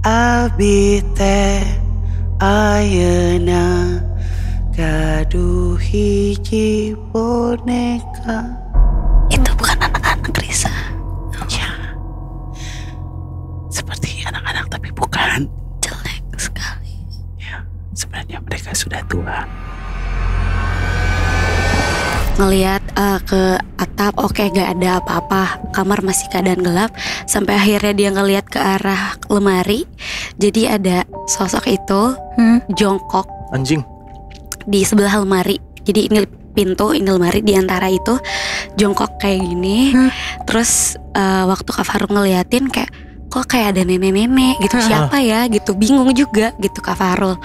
Abi teh ayeuna gaduh hiji boneka. Itu bukan anak-anak, Risa. Ya, seperti anak-anak tapi bukan. Jelek sekali. Ya, sebenarnya mereka sudah tua. Ngeliat ke atap, oke gak ada apa-apa, kamar masih keadaan gelap. Sampai akhirnya dia ngeliat ke arah lemari. Jadi ada sosok itu jongkok Anjing. di sebelah lemari. Jadi ini pintu, ini lemari, di antara itu jongkok kayak gini. Terus waktu Kak Farul ngeliatin kayak, kok kayak ada nenek-nenek gitu, siapa ya gitu, bingung juga gitu Kak Farul.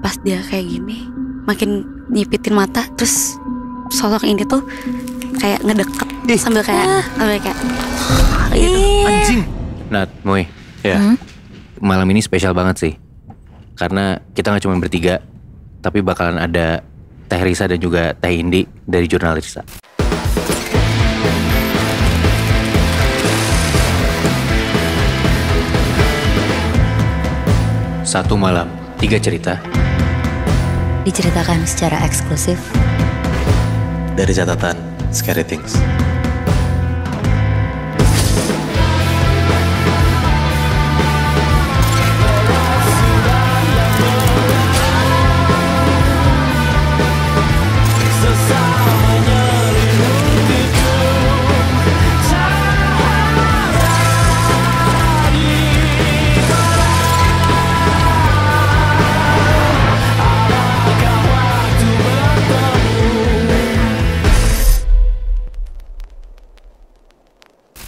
Pas dia kayak gini, makin nyipitin mata, terus sosok ini tuh kayak ngedeket sambil kayak gitu. Anjing. Nat, Moy, Ya. malam ini spesial banget sih. Karena kita gak cuma bertiga, tapi bakalan ada Teh Risa dan juga Teh Indi dari Jurnal Risa. Satu malam, 3 cerita. Diceritakan secara eksklusif. Dari catatan Scary Things.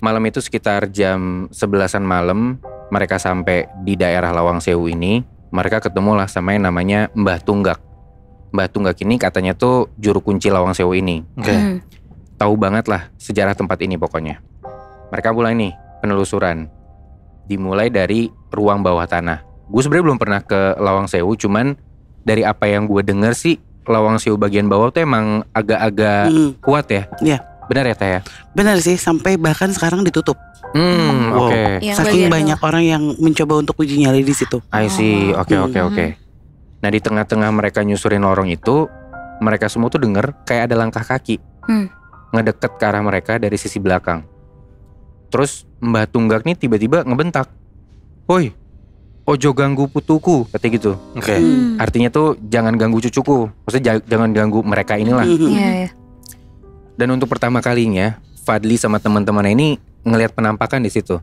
Malam itu sekitar jam 11-an malam, mereka sampai di daerah Lawang Sewu ini. Mereka ketemulah sama yang namanya Mbah Tunggak. Mbah Tunggak ini katanya tuh juru kunci Lawang Sewu ini. Oke. Tahu banget lah sejarah tempat ini pokoknya. Mereka mulai nih penelusuran. Dimulai dari ruang bawah tanah. Gue sebenarnya belum pernah ke Lawang Sewu, cuman dari apa yang gue denger sih, Lawang Sewu bagian bawah tuh emang agak-agak kuat ya. Iya. Benar ya Teh ya? Benar sih, sampai bahkan sekarang ditutup. Wow. Oke. Yang Saking bagian banyak orang yang mencoba untuk uji nyali di situ. I see. Oke. Nah di tengah-tengah mereka nyusurin lorong itu, mereka semua tuh denger kayak ada langkah kaki ngedeket ke arah mereka dari sisi belakang. Terus Mbah Tunggak nih tiba-tiba ngebentak, "Woi, ojo ganggu putuku," katanya gitu. Oke. Artinya tuh jangan ganggu cucuku. Maksudnya jangan ganggu mereka inilah. Iya. Dan untuk pertama kalinya, Fadli sama teman-temannya ini ngelihat penampakan di situ.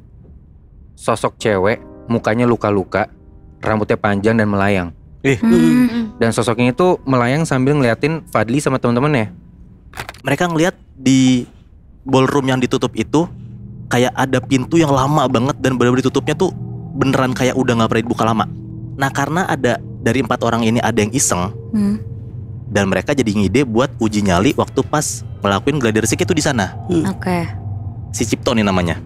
Sosok cewek, mukanya luka-luka, rambutnya panjang dan melayang. Dan sosok ini tuh melayang sambil ngeliatin Fadli sama teman-temannya. Mereka ngeliat di ballroom yang ditutup itu kayak ada pintu yang lama banget dan benar-benar ditutupnya tuh beneran kayak udah nggak pernah dibuka lama. Nah karena ada dari 4 orang ini ada yang iseng dan mereka jadi ngide buat uji nyali waktu pas ngelakuin gladi resik itu di sana. Oke. Si Cipto nih namanya.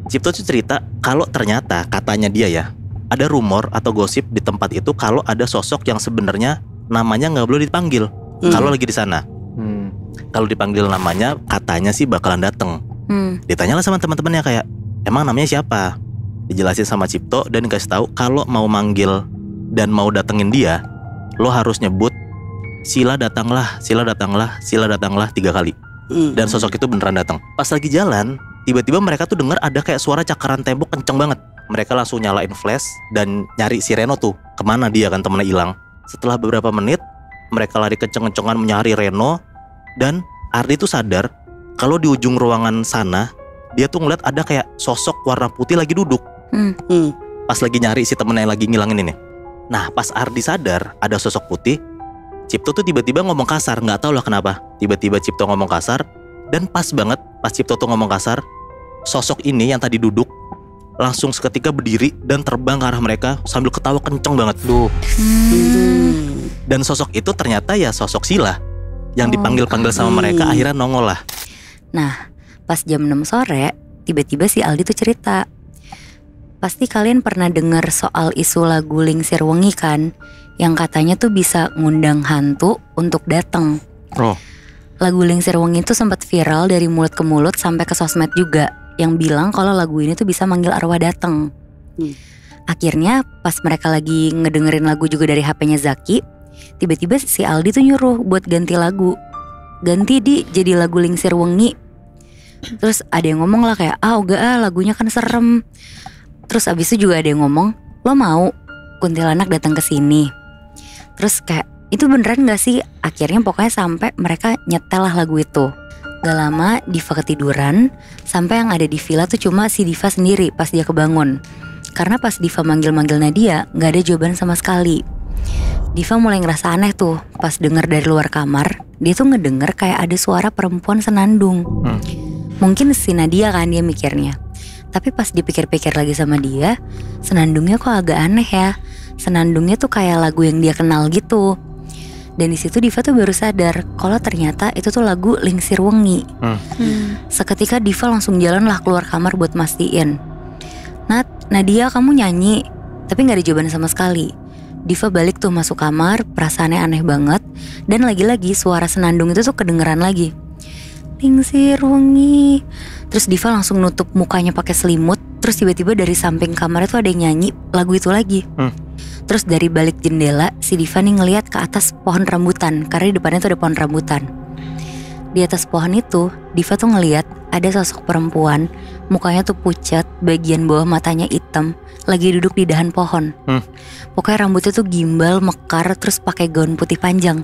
Cipto tuh cerita kalau ternyata katanya dia ya, ada rumor atau gosip di tempat itu kalau ada sosok yang sebenarnya namanya nggak boleh dipanggil kalau lagi di sana. Kalau dipanggil namanya katanya sih bakalan dateng. Ditanyalah sama teman-temannya kayak, emang namanya siapa? Dijelasin sama Cipto dan dikasih tahu kalau mau manggil dan mau datengin dia, lo harus nyebut sila datanglah, sila datanglah, sila datanglah 3 kali. Dan sosok itu beneran datang. Pas lagi jalan, tiba-tiba mereka tuh dengar ada kayak suara cakaran tembok kenceng banget. Mereka langsung nyalain flash dan nyari si Reno tuh. Kemana dia kan temennya hilang. Setelah beberapa menit, mereka lari kenceng-kencengan mencari Reno. Dan Ardi tuh sadar kalau di ujung ruangan sana, dia tuh ngeliat ada kayak sosok warna putih lagi duduk. Pas lagi nyari si temennya yang lagi ngilangin ini. Nah pas Ardi sadar ada sosok putih, Cipto tuh tiba-tiba ngomong kasar, nggak tahu lah kenapa. Tiba-tiba Cipto ngomong kasar, dan pas banget pas Cipto tuh ngomong kasar, sosok ini yang tadi duduk langsung seketika berdiri dan terbang ke arah mereka sambil ketawa kenceng banget. Dan sosok itu ternyata ya sosok Sila yang dipanggil-panggil sama mereka, akhirnya nongol lah. Nah, pas jam 6 sore, tiba-tiba si Aldi tuh cerita. Pasti kalian pernah dengar soal isu lagu Lingsir Wengi kan? Yang katanya tuh bisa ngundang hantu untuk datang. Oh. Lagu Lingsir Wengi itu sempat viral dari mulut ke mulut sampai ke sosmed juga, yang bilang kalau lagu ini tuh bisa manggil arwah datang. Akhirnya pas mereka lagi ngedengerin lagu juga dari HP-nya Zaki, tiba-tiba si Aldi tuh nyuruh buat ganti lagu. Ganti jadi lagu Lingsir Wengi. Terus ada yang ngomong lah kayak enggak lagunya kan serem. Terus abis itu juga ada yang ngomong, lo mau kuntilanak datang ke sini. Terus kayak itu beneran gak sih? Akhirnya pokoknya sampai mereka nyetel lah lagu itu. Gak lama Diva ketiduran, sampai yang ada di villa tuh cuma si Diva sendiri pas dia kebangun. Karena pas Diva manggil-manggil Nadia, gak ada jawaban sama sekali. Diva mulai ngerasa aneh tuh pas denger dari luar kamar. Dia tuh ngedenger kayak ada suara perempuan senandung. Mungkin si Nadia kan dia mikirnya. Tapi pas dipikir-pikir lagi sama dia, senandungnya kok agak aneh ya. Senandungnya tuh kayak lagu yang dia kenal gitu. Dan di situ Diva tuh baru sadar kalau ternyata itu tuh lagu Lingsir Wengi. Seketika Diva langsung jalan lah keluar kamar buat mastiin. Nadia kamu nyanyi, tapi gak ada jawaban sama sekali. Diva balik tuh masuk kamar, perasaannya aneh banget. Dan lagi-lagi suara senandung itu tuh kedengeran lagi. Lingsir Wengi. Terus Diva langsung nutup mukanya pakai selimut. Terus tiba-tiba dari samping kamar itu ada yang nyanyi lagu itu lagi. Terus dari balik jendela si Diva nih ngeliat ke atas pohon rambutan. Karena di depannya tuh ada pohon rambutan. Di atas pohon itu Diva tuh ngeliat ada sosok perempuan. Mukanya tuh pucat, bagian bawah matanya hitam, lagi duduk di dahan pohon. Pokoknya rambutnya tuh gimbal, mekar, terus pakai gaun putih panjang.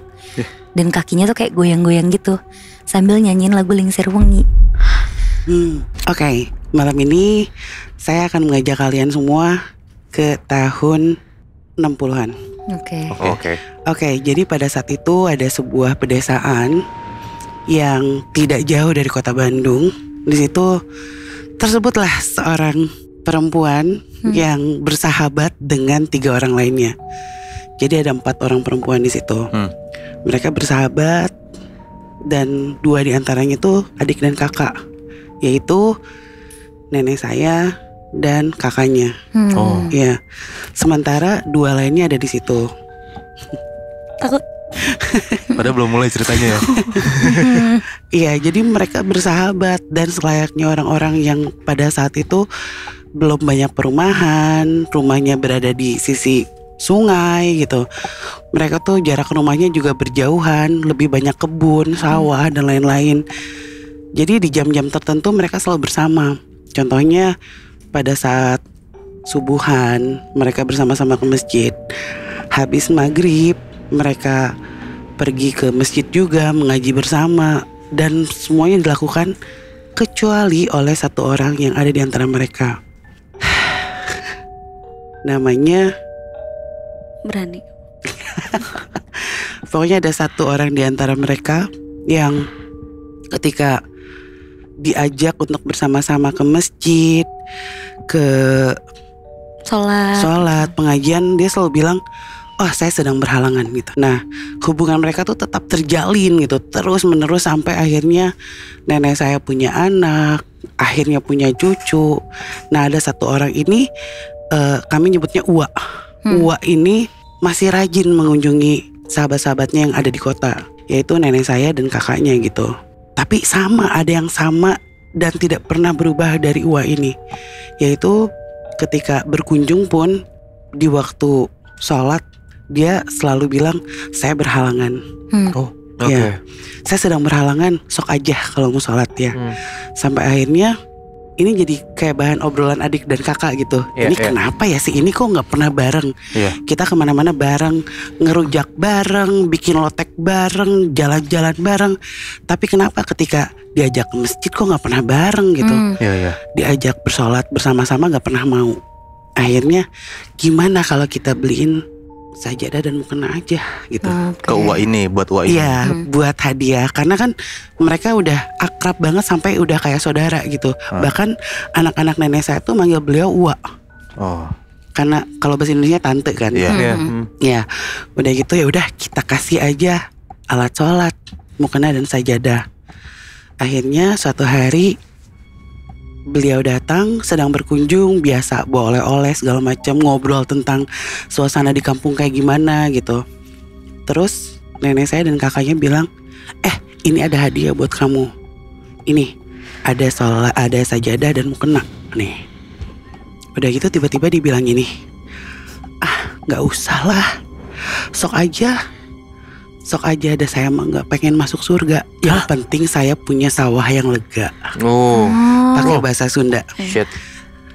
Dan kakinya tuh kayak goyang-goyang gitu sambil nyanyiin lagu Lingsir Wengi. Oke, malam ini saya akan mengajak kalian semua ke tahun 60-an. Oke, jadi pada saat itu ada sebuah pedesaan yang tidak jauh dari kota Bandung. Di situ tersebutlah seorang perempuan yang bersahabat dengan 3 orang lainnya. Jadi ada 4 orang perempuan di situ. Mereka bersahabat dan 2 diantaranya itu adik dan kakak, yaitu nenek saya dan kakaknya. Ya, sementara 2 lainnya ada di situ. Takut. Padahal belum mulai ceritanya ya. Iya, jadi mereka bersahabat dan selayaknya orang-orang yang pada saat itu belum banyak perumahan, rumahnya berada di sisi sungai gitu. Mereka tuh jarak rumahnya juga berjauhan, lebih banyak kebun, sawah dan lain-lain. Jadi di jam-jam tertentu mereka selalu bersama. Contohnya pada saat subuhan mereka bersama-sama ke masjid. Habis maghrib mereka pergi ke masjid juga mengaji bersama. Dan semuanya dilakukan kecuali oleh 1 orang yang ada di antara mereka. Namanya Berani. Pokoknya ada 1 orang di antara mereka yang ketika diajak untuk bersama-sama ke masjid, ke sholat, pengajian, dia selalu bilang, saya sedang berhalangan gitu. Nah, hubungan mereka tuh tetap terjalin gitu, terus menerus sampai akhirnya nenek saya punya anak, akhirnya punya cucu. Nah, ada 1 orang ini kami nyebutnya Uwa. Uwa ini masih rajin mengunjungi sahabat-sahabatnya yang ada di kota, yaitu nenek saya dan kakaknya gitu. Tapi ada yang sama dan tidak pernah berubah dari Uwa ini, yaitu ketika berkunjung pun di waktu sholat dia selalu bilang saya berhalangan. Ya, saya sedang berhalangan, sok aja kalau mau sholat ya. Sampai akhirnya ini jadi kayak bahan obrolan adik dan kakak gitu. Kenapa ya si ini kok nggak pernah bareng? Kita kemana-mana bareng, ngerujak bareng, bikin lotek bareng, jalan-jalan bareng. Tapi kenapa ketika diajak ke masjid kok nggak pernah bareng gitu? Diajak bersolat bersama-sama nggak pernah mau. Akhirnya gimana kalau kita beliin sajadah dan mukena aja gitu. Ke Uwa ini, buat Uwa ini. Iya, buat hadiah. Karena kan mereka udah akrab banget sampai udah kayak saudara gitu. Bahkan anak-anak nenek saya tuh manggil beliau Uwa. Karena kalau bahasa Indonesia tante kan. Ya, udah gitu ya udah kita kasih aja alat sholat, mukena dan sajadah. Akhirnya suatu hari beliau datang, sedang berkunjung, biasa bawa oleh-oleh segala macam, ngobrol tentang suasana di kampung kayak gimana gitu. Terus nenek saya dan kakaknya bilang, ini ada hadiah buat kamu. Ini ada sajadah dan mukena nih. Udah gitu tiba-tiba dibilang ini, Gak usah lah, sok aja ada saya mah gak pengen masuk surga. Yang penting saya punya sawah yang lega. Pakai bahasa Sunda. Shit.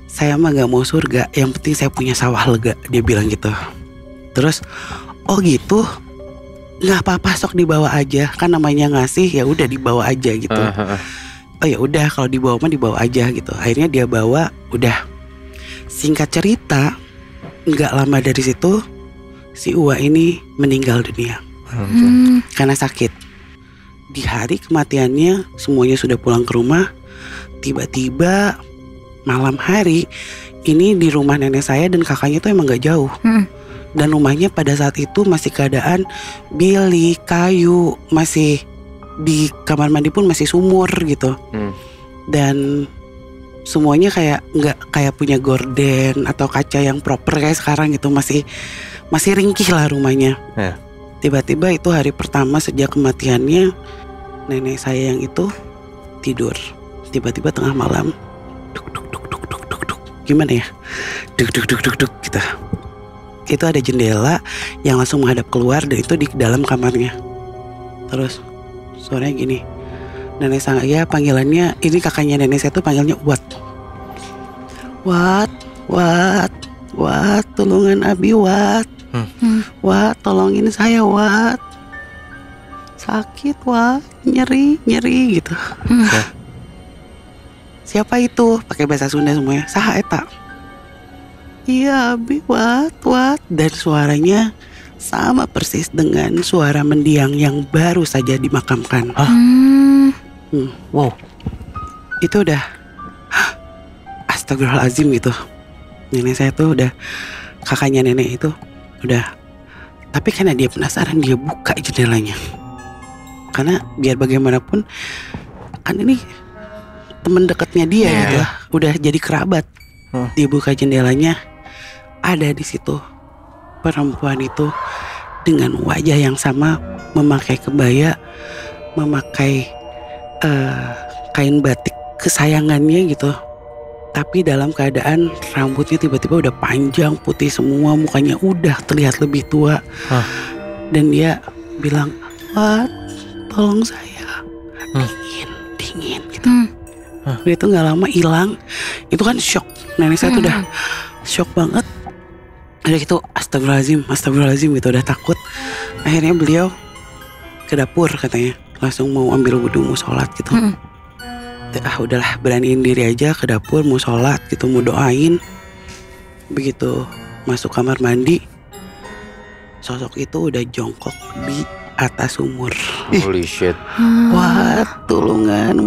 Saya mah gak mau surga, yang penting saya punya sawah lega. Dia bilang gitu. Terus, oh gitu, nggak apa-apa, sok dibawa aja. Kan namanya ngasih, ya udah dibawa aja gitu. Oh ya udah, kalau dibawa mah dibawa aja gitu. Akhirnya dia bawa, udah. Singkat cerita, nggak lama dari situ si Uwa ini meninggal dunia karena sakit. Di hari kematiannya semuanya sudah pulang ke rumah. Tiba-tiba malam hari ini di rumah nenek saya dan kakaknya tuh emang gak jauh. Dan rumahnya pada saat itu masih keadaan bilik, kayu, masih di kamar mandi pun masih sumur gitu. Dan semuanya kayak nggak kayak punya gorden atau kaca yang proper kayak sekarang gitu, masih ringkih lah rumahnya. Tiba-tiba itu hari pertama sejak kematiannya, nenek saya yang itu tidur. Tiba-tiba tengah malam, duk duk duk duk duk duk duk, gimana ya, duk duk duk duk duk gitu. Itu ada jendela yang langsung menghadap keluar dan itu di dalam kamarnya. Terus suaranya gini, nenek saya panggilannya, ini kakaknya nenek saya tuh panggilnya Wat, tolongan Abi Wat. Wat, tolongin saya Wat. Sakit Wat, nyeri gitu. Siapa itu? Pakai bahasa Sunda semuanya. Saha eta? Iya Abi Wat. Dan suaranya sama persis dengan suara mendiang yang baru saja dimakamkan. Wow. Itu udah astagfirullahaladzim gitu. Nenek saya tuh udah, kakaknya nenek itu udah. Tapi karena dia penasaran, dia buka jendelanya. Karena biar bagaimanapun kan ini teman dekatnya dia gitu lah, udah jadi kerabat. Dia buka jendelanya, ada di situ perempuan itu dengan wajah yang sama, memakai kebaya, memakai kain batik kesayangannya gitu. Tapi dalam keadaan rambutnya tiba-tiba udah panjang, putih semua, mukanya udah terlihat lebih tua. Dan dia bilang, Wat, tolong saya, dingin gitu. Dia tuh gak lama hilang. Itu kan shock, nenek saya tuh udah shock banget. Ada gitu, astagfirullahaladzim gitu, udah takut. Akhirnya beliau ke dapur katanya, langsung mau ambil wudhu, mau sholat gitu. Udahlah, beraniin diri aja ke dapur, mau sholat gitu, mau doain. Begitu masuk kamar mandi, sosok itu udah jongkok di atas sumur. Holy shit. Wat, tulungan.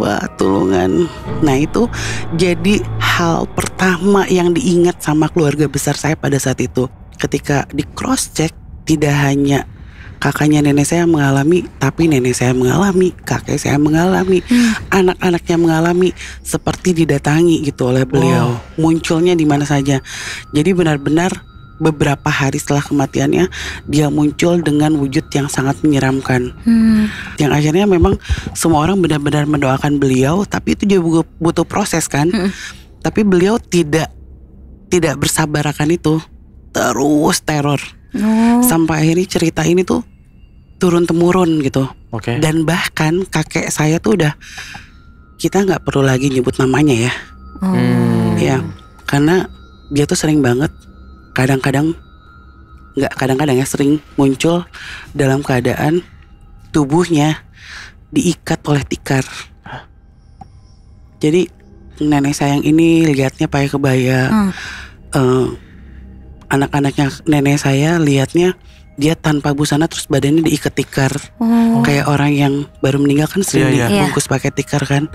Nah itu jadi hal pertama yang diingat sama keluarga besar saya pada saat itu. Ketika di cross check, tidak hanya kakaknya nenek saya mengalami, tapi nenek saya mengalami, kakek saya mengalami, anak-anaknya mengalami, seperti didatangi gitu oleh beliau. Munculnya di mana saja. Jadi benar-benar beberapa hari setelah kematiannya, dia muncul dengan wujud yang sangat menyeramkan. Yang akhirnya memang semua orang benar-benar mendoakan beliau, tapi itu juga butuh proses kan. Tapi beliau tidak bersabar akan itu, terus teror. Sampai akhirnya cerita ini tuh turun temurun gitu. Dan bahkan kakek saya tuh udah, kita nggak perlu lagi nyebut namanya ya. Ya, karena dia tuh sering banget, kadang-kadang ya, sering muncul dalam keadaan tubuhnya diikat oleh tikar. Jadi nenek saya yang ini lihatnya pakai kebaya. Anak-anaknya nenek saya lihatnya dia tanpa busana, terus badannya diikat tikar. Kayak orang yang baru meninggal kan sering dibungkus pakai tikar kan.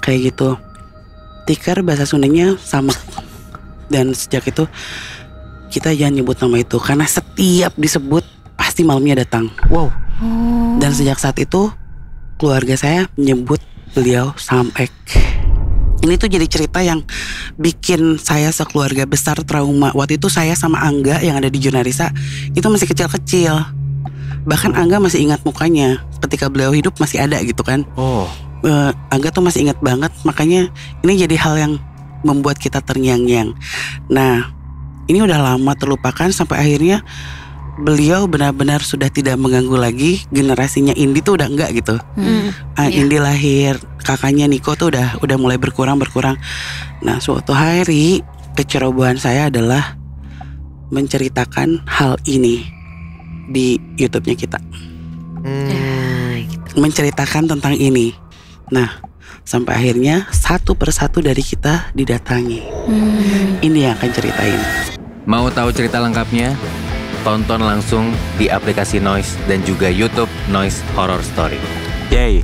Kayak gitu. Tikar bahasa Sundanya samek. Dan sejak itu kita jangan nyebut nama itu, karena setiap disebut pasti malamnya datang. Dan sejak saat itu keluarga saya menyebut beliau Samek. Ini tuh jadi cerita yang bikin saya sekeluarga besar trauma. Waktu itu saya sama Angga yang ada di Junarisa itu masih kecil-kecil. Bahkan Angga masih ingat mukanya ketika beliau hidup, masih ada gitu kan. Angga tuh masih ingat banget. Makanya ini jadi hal yang membuat kita terngiang-ngiang. Nah, ini udah lama terlupakan sampai akhirnya beliau benar-benar sudah tidak mengganggu lagi. Generasinya Indi tuh udah enggak gitu. Indi lahir, kakaknya Niko tuh udah mulai berkurang. Nah, suatu hari kecerobohan saya adalah menceritakan hal ini di YouTube-nya kita. Menceritakan tentang ini. Nah, sampai akhirnya satu persatu dari kita didatangi. Ini yang akan ceritain. Mau tahu cerita lengkapnya? Tonton langsung di aplikasi Noise dan juga YouTube Noise Horror Story. Yay.